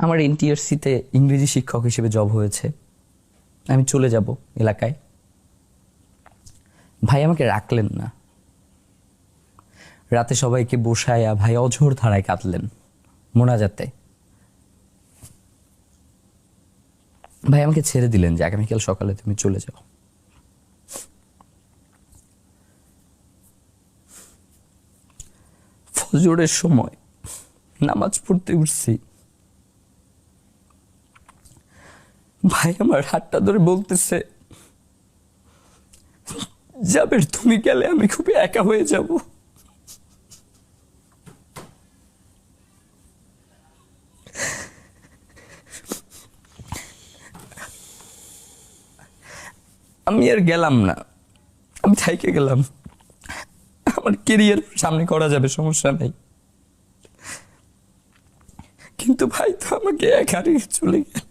আমার এনটিআরসিতে ইংরেজি শিক্ষক হিসেবে জব হয়েছে, আমি চলে যাব এলাকায়। ভাই আমাকে রাখলেন না, রাতে সবাইকে বসায়া ভাই অঝোর ধারায় কাঁদলেন মোনাজাতে। ভাই আমাকে ছেড়ে দিলেন যে আগামীকাল সকালে তুমি চলে যাও। ফজরের সময় নামাজ পড়তে উঠছি, ভাই আমার হাতটা ধরে বলতেছে, জাবের তুমি গেলে আমি খুবই একা হয়ে যাব। আমি আর গেলাম না, আমি থাইকে গেলাম। আমার কেরিয়ার সামনে করা যাবে, সমস্যা নেই, কিন্তু ভাই তো আমাকে একা রেখে চলে গেল।